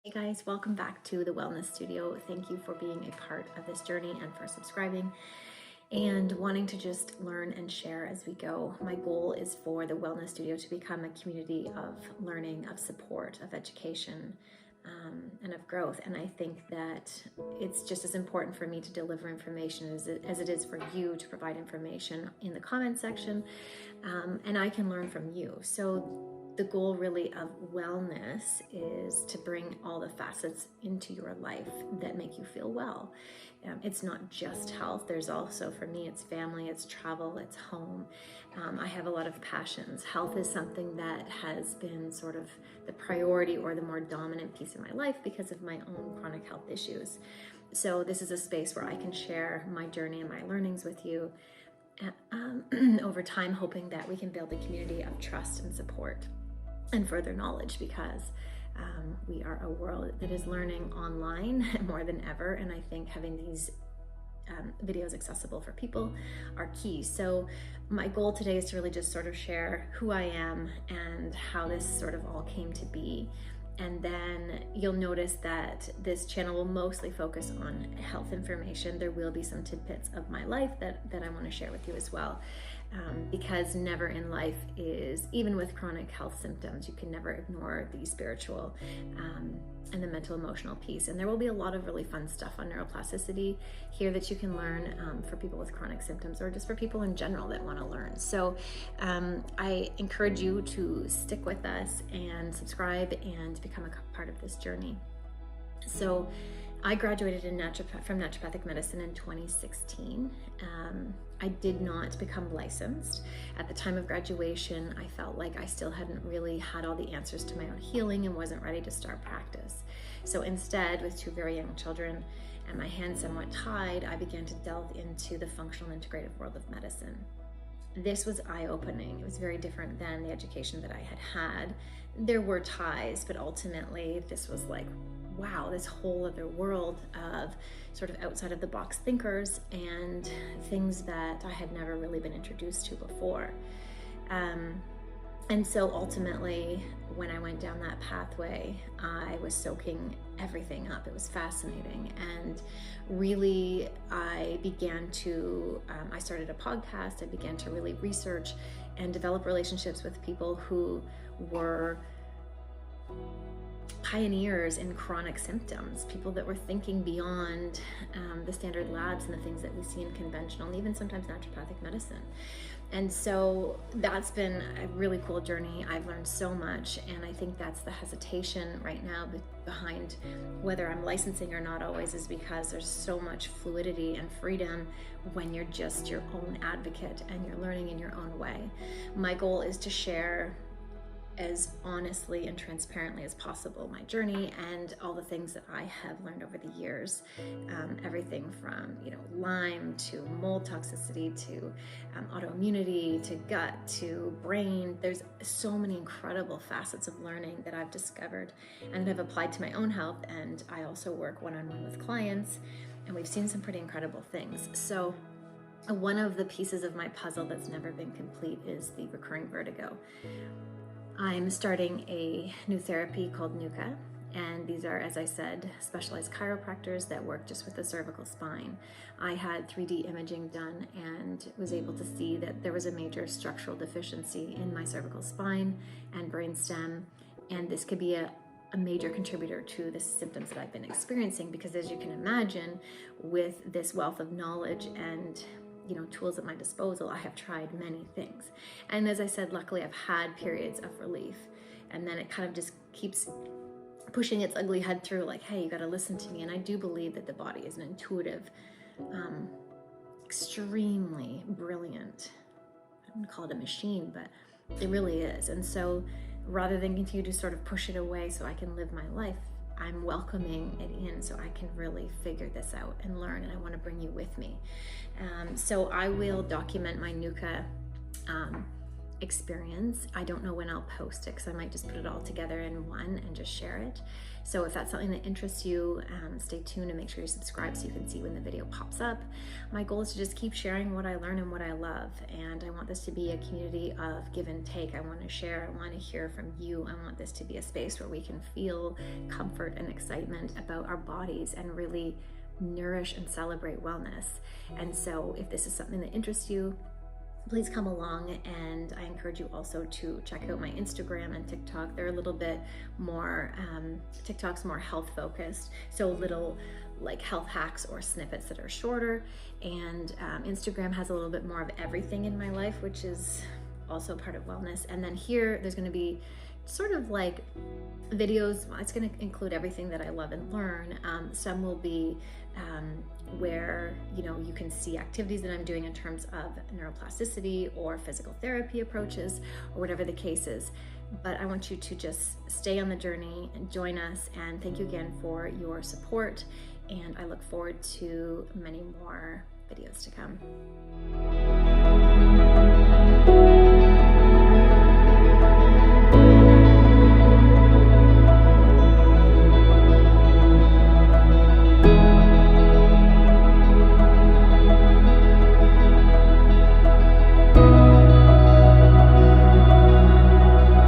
Hey guys, welcome back to the Wellness Studio. Thank you for being a part of this journey and for subscribing and wanting to just learn and share as we go. My goal is for the Wellness Studio to become a community of learning, of support, of education, and of growth. And I think that it's just as important for me to deliver information as it is for you to provide information in the comment section, and I can learn from you. So the goal really of wellness is to bring all the facets into your life that make you feel well. It's not just health. There's also, for me, it's family, it's travel, it's home. I have a lot of passions. Health is something that has been sort of the priority or the more dominant piece of my life because of my own chronic health issues. So this is a space where I can share my journey and my learnings with you over time, hoping that we can build a community of trust and support and further knowledge, because we are a world that is learning online more than ever, and I think having these videos accessible for people are key. So my goal today is to really just sort of share who I am and how this sort of all came to be. And then you'll notice that this channel will mostly focus on health information. There will be some tidbits of my life that I want to share with you as well. Because never in life is, even with chronic health symptoms, you can never ignore the spiritual and the mental emotional piece. And there will be a lot of really fun stuff on neuroplasticity here that you can learn for people with chronic symptoms, or just for people in general that want to learn. So I encourage you to stick with us and subscribe and become a part of this journey. So I graduated from naturopathic medicine in 2016. I did not become licensed. At the time of graduation, I felt like I still hadn't really had all the answers to my own healing and wasn't ready to start practice. So instead, with two very young children and my hands somewhat tied, I began to delve into the functional integrative world of medicine. This was eye-opening. It was very different than the education that I had had. There were ties, but ultimately this was like, wow, this whole other world of sort of outside of the box thinkers and things that I had never really been introduced to before. And so ultimately, when I went down that pathway, I was soaking everything up. It was fascinating. And really, I started a podcast. I began to really research and develop relationships with people who were pioneers in chronic symptoms, people that were thinking beyond the standard labs and the things that we see in conventional and even sometimes naturopathic medicine. And so that's been a really cool journey. I've learned so much, and I think that's the hesitation right now behind whether I'm licensing or not always, is because there's so much fluidity and freedom when you're just your own advocate and you're learning in your own way. My goal is to share as honestly and transparently as possible my journey and all the things that I have learned over the years. Everything from Lyme to mold toxicity to autoimmunity to gut to brain. There's so many incredible facets of learning that I've discovered and have applied to my own health. And I also work one-on-one with clients, and we've seen some pretty incredible things. So one of the pieces of my puzzle that's never been complete is the recurring vertigo. I'm starting a new therapy called NUCA, and these are, as I said, specialized chiropractors that work just with the cervical spine. I had 3D imaging done and was able to see that there was a major structural deficiency in my cervical spine and brainstem, and this could be a major contributor to the symptoms that I've been experiencing, because as you can imagine, with this wealth of knowledge and tools at my disposal, I have tried many things. And as I said, luckily I've had periods of relief, and then it kind of just keeps pushing its ugly head through, like, hey, you got to listen to me. And I do believe that the body is an intuitive, extremely brilliant, I wouldn't call it a machine, but it really is. And so rather than continue to sort of push it away so I can live my life, I'm welcoming it in so I can really figure this out and learn, and I want to bring you with me. So I will document my NUCA experience. I don't know when I'll post it because I might just put it all together in one and just share it. So if that's something that interests you, stay tuned and make sure you subscribe so you can see when the video pops up. My goal is to just keep sharing what I learn and what I love, and I want this to be a community of give and take. I want to share, I want to hear from you. I want this to be a space where we can feel comfort and excitement about our bodies and really nourish and celebrate wellness. And so if this is something that interests you, please come along, and I encourage you also to check out my Instagram and TikTok. They're a little bit more, TikTok's more health focused, so little like health hacks or snippets that are shorter, and Instagram has a little bit more of everything in my life, which is also part of wellness. And then here there's going to be sort of like videos. It's going to include everything that I love and learn. Some will be where you can see activities that I'm doing in terms of neuroplasticity or physical therapy approaches or whatever the case is. But I want you to just stay on the journey and join us, and thank you again for your support, and I look forward to many more videos to come.